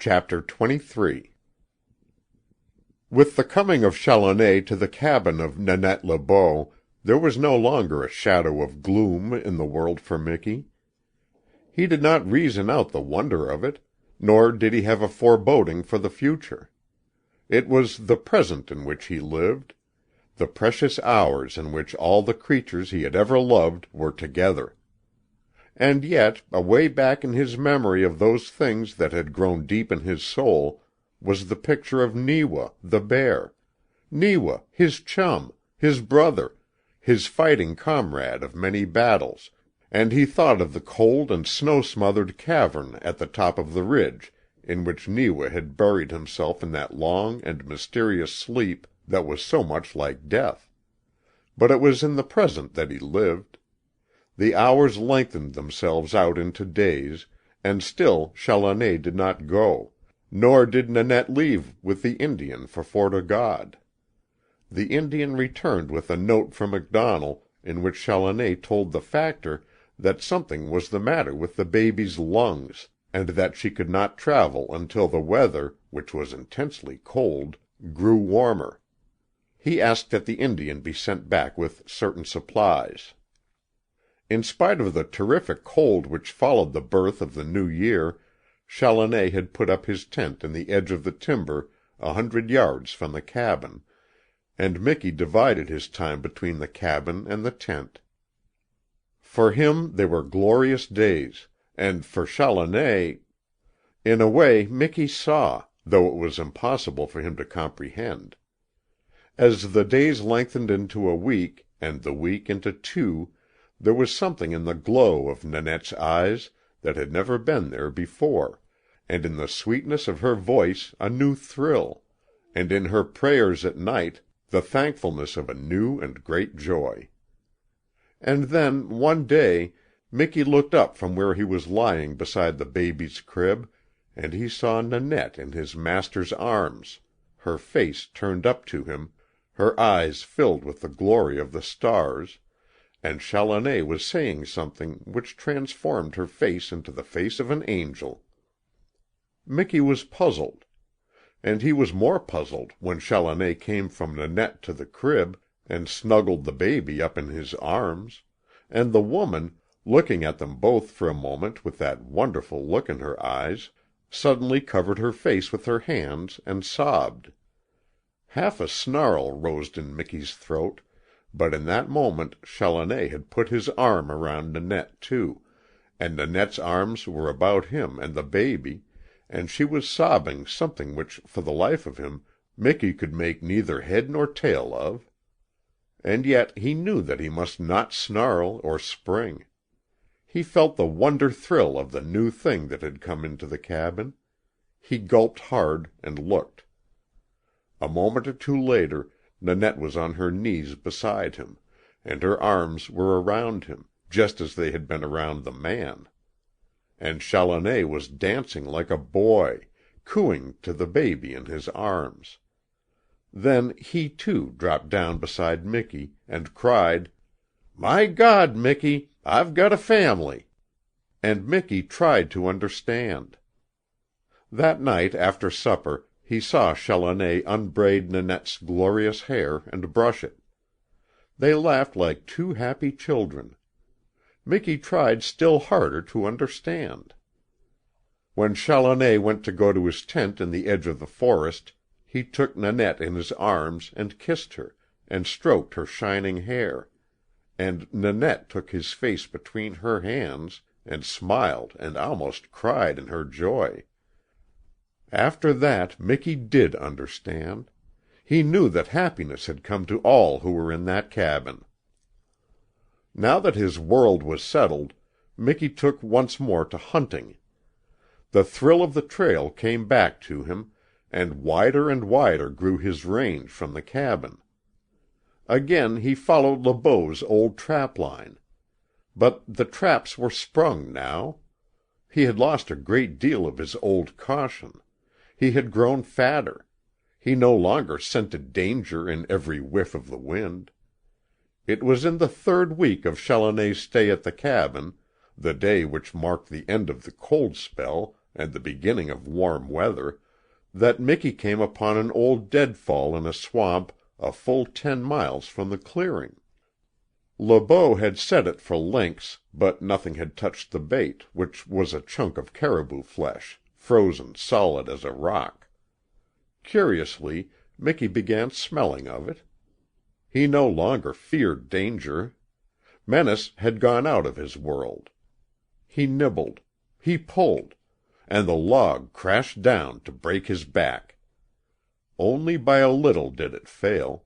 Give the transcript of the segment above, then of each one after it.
Chapter 23 With the coming of Challoner to the cabin of Nanette Le Beau, there was no longer a shadow of gloom in the world for Miki. He did not reason out the wonder of it, nor did he have a foreboding for the future. It was the present in which he lived, the precious hours in which all the creatures he had ever loved were together. And yet, away back in his memory of those things that had grown deep in his soul, was the picture of Neewa, the bear. Neewa, his chum, his brother, his fighting comrade of many battles, and he thought of the cold and snow-smothered cavern at the top of the ridge, in which Neewa had buried himself in that long and mysterious sleep that was so much like death. But it was in the present that he lived. The hours lengthened themselves out into days, and still Challoner did not go, nor did Nanette leave with the Indian for Fort O' God. The Indian returned with a note from MacDonald in which Challoner told the factor that something was the matter with the baby's lungs, and that she could not travel until the weather, which was intensely cold, grew warmer. He asked that the Indian be sent back with certain supplies. In spite of the terrific cold which followed the birth of the new year, Challoner had put up his tent in the edge of the timber 100 yards from the cabin, and Miki divided his time between the cabin and the tent. For him they were glorious days, and for Challoner... In a way Miki saw, though it was impossible for him to comprehend. As the days lengthened into a week, and the week into 2, there was something in the glow of Nanette's eyes that had never been there before, and in the sweetness of her voice a new thrill, and in her prayers at night the thankfulness of a new and great joy. And then, one day, Miki looked up from where he was lying beside the baby's crib, and he saw Nanette in his master's arms, her face turned up to him, her eyes filled with the glory of the stars, and Challoner was saying something which transformed her face into the face of an angel. Miki was puzzled. And he was more puzzled when Challoner came from Nanette to the crib and snuggled the baby up in his arms, and the woman, looking at them both for a moment with that wonderful look in her eyes, suddenly covered her face with her hands and sobbed. Half a snarl rose in Miki's throat, but in that moment Challoner had put his arm around Nanette, too, and Nanette's arms were about him and the baby, and she was sobbing something which for the life of him Miki could make neither head nor tail of. And yet he knew that he must not snarl or spring. He felt the wonder thrill of the new thing that had come into the cabin. He gulped hard and looked. A moment or two later Nanette was on her knees beside him, and her arms were around him, just as they had been around the man. And Challoner was dancing like a boy, cooing to the baby in his arms. Then he, too, dropped down beside Miki, and cried, "My God, Miki, I've got a family!" And Miki tried to understand. That night, after supper, he saw Challoner unbraid Nanette's glorious hair and brush it. They laughed like two happy children. Miki tried still harder to understand. When Challoner went to go to his tent in the edge of the forest, he took Nanette in his arms and kissed her, and stroked her shining hair, and Nanette took his face between her hands and smiled and almost cried in her joy. After that Miki did understand. He knew that happiness had come to all who were in that cabin. Now that his world was settled, Miki took once more to hunting. The thrill of the trail came back to him, and wider grew his range from the cabin. Again he followed Le Beau's old trap-line. But the traps were sprung now. He had lost a great deal of his old caution. He had grown fatter. He no longer scented danger in every whiff of the wind. It was in the 3rd week of Challoner's stay at the cabin, the day which marked the end of the cold spell and the beginning of warm weather, that Mickey came upon an old deadfall in a swamp a full 10 miles from the clearing. Le Beau had set it for lynx, but nothing had touched the bait, which was a chunk of caribou flesh, frozen solid as a rock. Curiously, Mickey began smelling of it. He no longer feared danger. Menace had gone out of his world. He nibbled. He pulled. And the log crashed down to break his back. Only by a little did it fail.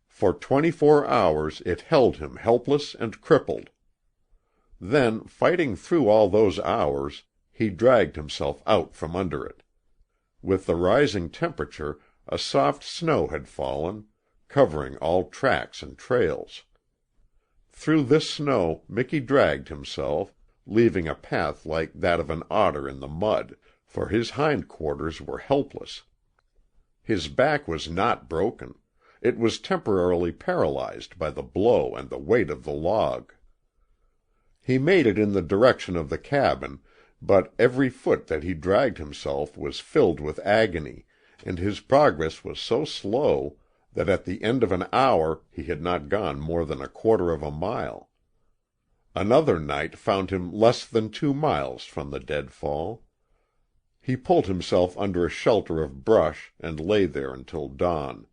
For 24 hours it held him helpless and crippled. Then, fighting through all those hours, he dragged himself out from under it. With the rising temperature, a soft snow had fallen, covering all tracks and trails. Through this snow Mickey dragged himself, leaving a path like that of an otter in the mud, for his hindquarters were helpless. His back was not broken. It was temporarily paralyzed by the blow and the weight of the log. He made it in the direction of the cabin, but every foot that he dragged himself was filled with agony, and his progress was so slow that at the end of an hour he had not gone more than 1/4 of a mile. Another night found him less than 2 miles from the deadfall. He pulled himself under a shelter of brush and lay there until dawn.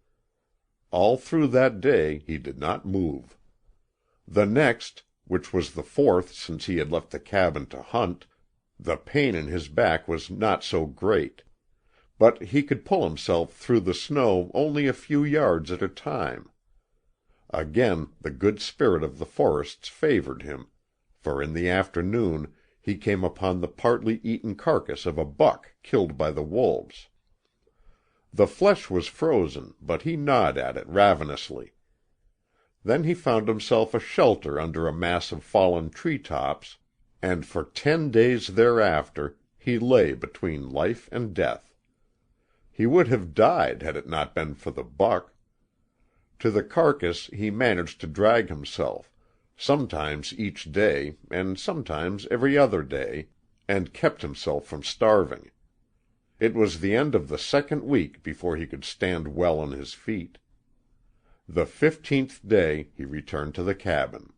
All through that day he did not move. The next, which was the 4th since he had left the cabin to hunt, the pain in his back was not so great. But he could pull himself through the snow only a few yards at a time. Again the good spirit of the forests favored him, for in the afternoon he came upon the partly eaten carcass of a buck killed by the wolves. The flesh was frozen, but he gnawed at it ravenously. Then he found himself a shelter under a mass of fallen tree-tops, and for 10 days thereafter he lay between life and death. He would have died had it not been for the buck. To the carcass he managed to drag himself, sometimes each day and sometimes every other day, and kept himself from starving. It was the end of the 2nd week before he could stand well on his feet. The 15th day he returned to the cabin.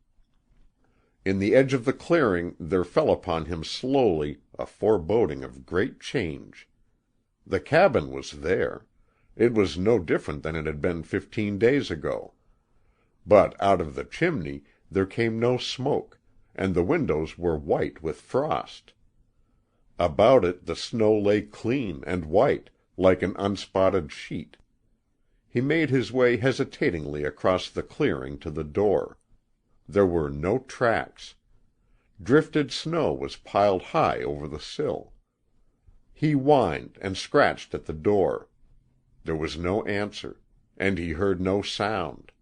In the edge of the clearing there fell upon him slowly a foreboding of great change. The cabin was there. It was no different than it had been 15 days ago. But out of the chimney there came no smoke, and the windows were white with frost. About it the snow lay clean and white, like an unspotted sheet. He made his way hesitatingly across the clearing to the door. There were no tracks. Drifted snow was piled high over the sill. He whined and scratched at the door. There was no answer, and he heard no sound.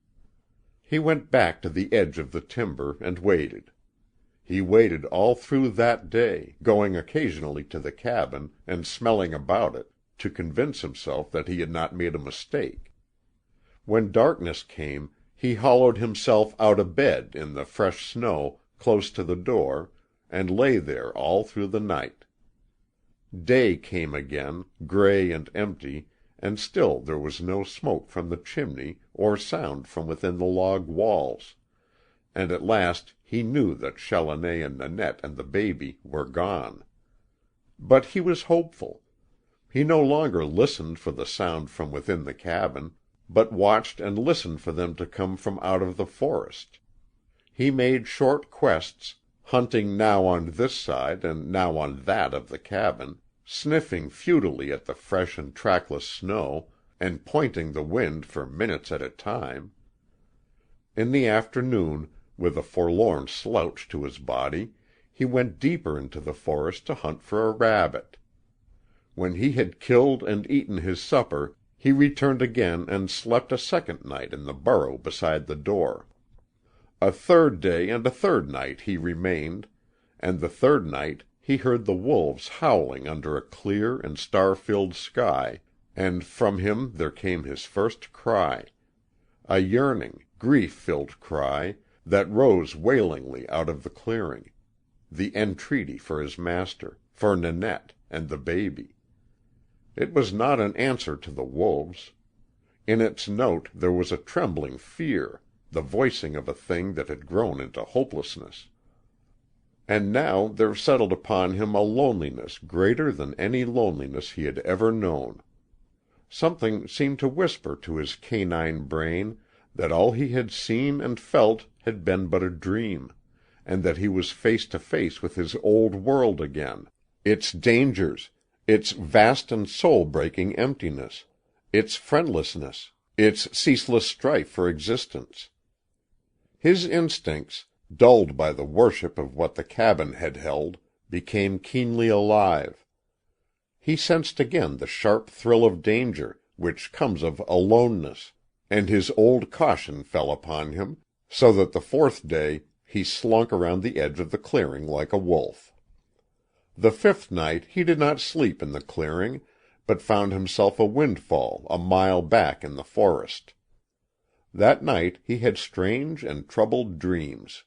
He went back to the edge of the timber and waited. He waited all through that day, going occasionally to the cabin and smelling about it, to convince himself that he had not made a mistake. When darkness came, he hollowed himself out of bed in the fresh snow close to the door, and lay there all through the night. Day came again, gray and empty, and still there was no smoke from the chimney or sound from within the log walls, and at last he knew that Challoner and Nanette and the baby were gone. But he was hopeful. He no longer listened for the sound from within the cabin, but watched and listened for them to come from out of the forest. He made short quests, hunting now on this side and now on that of the cabin, sniffing futilely at the fresh and trackless snow, and pointing the wind for minutes at a time. In the afternoon, with a forlorn slouch to his body, he went deeper into the forest to hunt for a rabbit. When he had killed and eaten his supper, he returned again and slept a second night in the burrow beside the door. A third day and a third night he remained, and the third night he heard the wolves howling under a clear and star-filled sky, and from him there came his first cry, a yearning, grief-filled cry that rose wailingly out of the clearing, the entreaty for his master, for Nanette, and the baby. It was not an answer to the wolves. In its note there was a trembling fear, the voicing of a thing that had grown into hopelessness. And now there settled upon him a loneliness greater than any loneliness he had ever known. Something seemed to whisper to his canine brain that all he had seen and felt had been but a dream, and that he was face to face with his old world again, its dangers, its vast and soul-breaking emptiness, its friendlessness, its ceaseless strife for existence. His instincts, dulled by the worship of what the cabin had held, became keenly alive. He sensed again the sharp thrill of danger, which comes of aloneness, and his old caution fell upon him, so that the fourth day he slunk around the edge of the clearing like a wolf. The fifth night he did not sleep in the clearing, but found himself a windfall a mile back in the forest. That night he had strange and troubled dreams.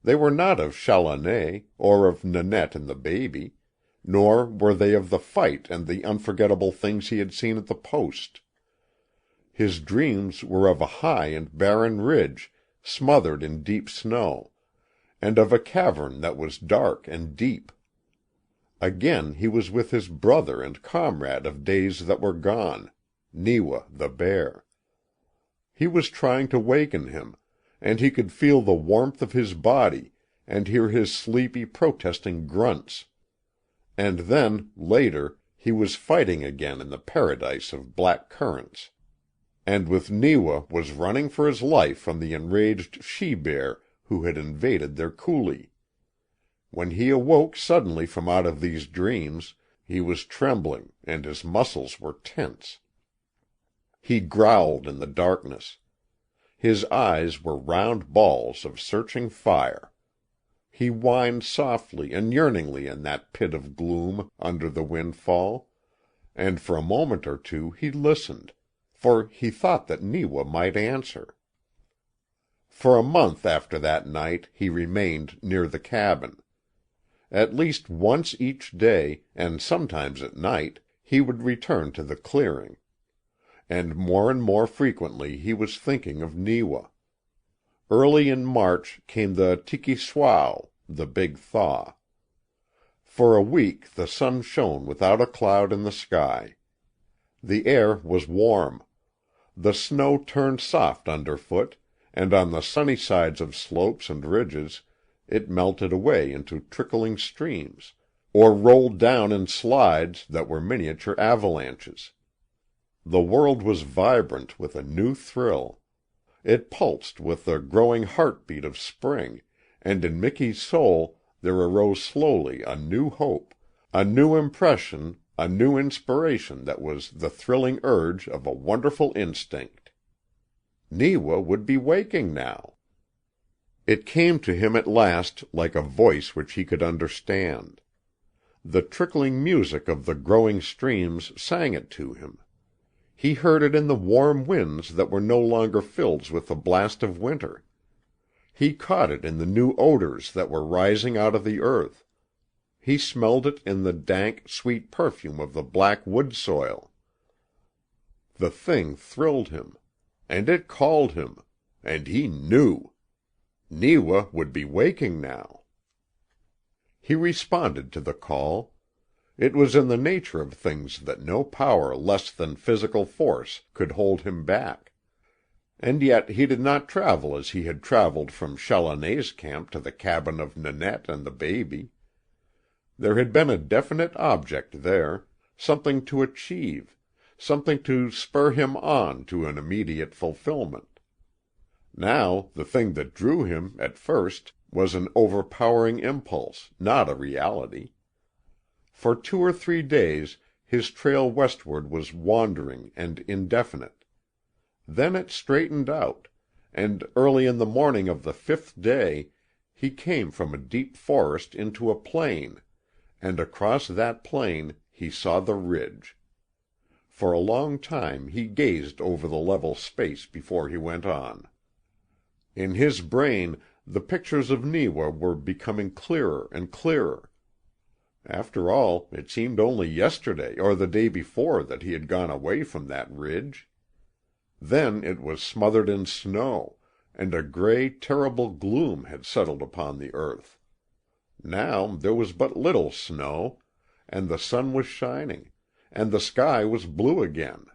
They were not of Challoner, or of Nanette and the baby, nor were they of the fight and the unforgettable things he had seen at the post. His dreams were of a high and barren ridge, smothered in deep snow, and of a cavern that was dark and deep. Again he was with his brother and comrade of days that were gone, Neewa the bear. He was trying to waken him, and he could feel the warmth of his body and hear his sleepy protesting grunts. And then, later, he was fighting again in the paradise of black currants, and with Neewa was running for his life from the enraged she-bear who had invaded their coulee. When he awoke suddenly from out of these dreams, he was trembling and his muscles were tense. He growled in the darkness. His eyes were round balls of searching fire. He whined softly and yearningly in that pit of gloom under the windfall, and for a moment or two he listened, for he thought that Neewa might answer. For a month after that night he remained near the cabin. At least once each day, and sometimes at night, he would return to the clearing. And more frequently he was thinking of Neewa. Early in March came the Tikiswau, the big thaw. For a week the sun shone without a cloud in the sky. The air was warm. The snow turned soft underfoot, and on the sunny sides of slopes and ridges it melted away into trickling streams, or rolled down in slides that were miniature avalanches. The world was vibrant with a new thrill. It pulsed with the growing heartbeat of spring, and in Mickey's soul there arose slowly a new hope, a new impression, a new inspiration that was the thrilling urge of a wonderful instinct. Neewa would be waking now. It came to him at last like a voice which he could understand. The trickling music of the growing streams sang it to him. He heard it in the warm winds that were no longer filled with the blast of winter. He caught it in the new odors that were rising out of the earth. He smelled it in the dank, sweet perfume of the black wood soil. The thing thrilled him, and it called him, and he knew. Neewa would be waking now. He responded to the call. It was in the nature of things that no power less than physical force could hold him back. And yet he did not travel as he had traveled from Challoner's camp to the cabin of Nanette and the baby. There had been a definite object there, something to achieve, something to spur him on to an immediate fulfillment. Now the thing that drew him, at first, was an overpowering impulse, not a reality. For 2 or 3 days his trail westward was wandering and indefinite. Then it straightened out, and early in the morning of the 5th day he came from a deep forest into a plain, and across that plain he saw the ridge. For a long time he gazed over the level space before he went on. In his brain the pictures of Neewa were becoming clearer and clearer. After all, it seemed only yesterday or the day before that he had gone away from that ridge. Then it was smothered in snow, and a gray, terrible gloom had settled upon the earth. Now there was but little snow, and the sun was shining, and the sky was blue again.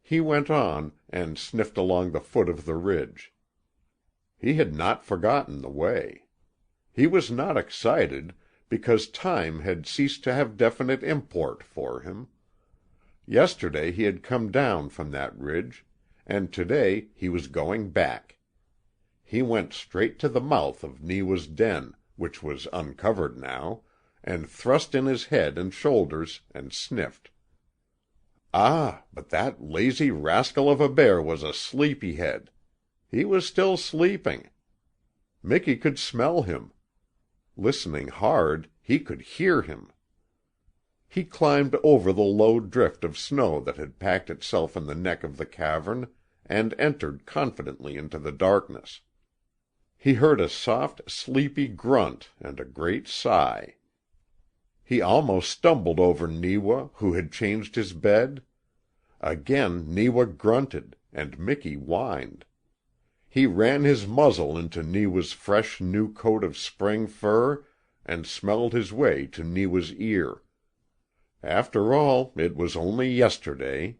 He went on, and sniffed along the foot of the ridge. He had not forgotten the way. He was not excited, because time had ceased to have definite import for him. Yesterday he had come down from that ridge, and today he was going back. He went straight to the mouth of Neewa's den, which was uncovered now, and thrust in his head and shoulders and sniffed. Ah, but that lazy rascal of a bear was a sleepy-head. He was still sleeping. Mickey could smell him. Listening hard, he could hear him. He climbed over the low drift of snow that had packed itself in the neck of the cavern, and entered confidently into the darkness. He heard a soft, sleepy grunt and a great sigh. He almost stumbled over Neewa, who had changed his bed. Again Neewa grunted, and Mickey whined. He ran his muzzle into Neewa's fresh new coat of spring fur, and smelled his way to Neewa's ear. After all, it was only yesterday.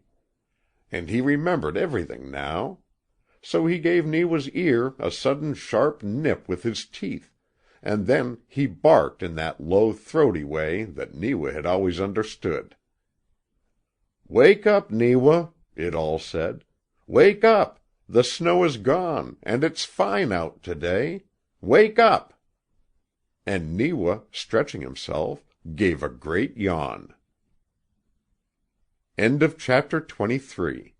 And he remembered everything now. So he gave Neewa's ear a sudden sharp nip with his teeth, and then he barked in that low throaty way that Neewa had always understood. "Wake up, Neewa," it all said. "Wake up! The snow is gone, and it's fine out today. Wake up!" And Neewa, stretching himself, gave a great yawn. End of chapter 23.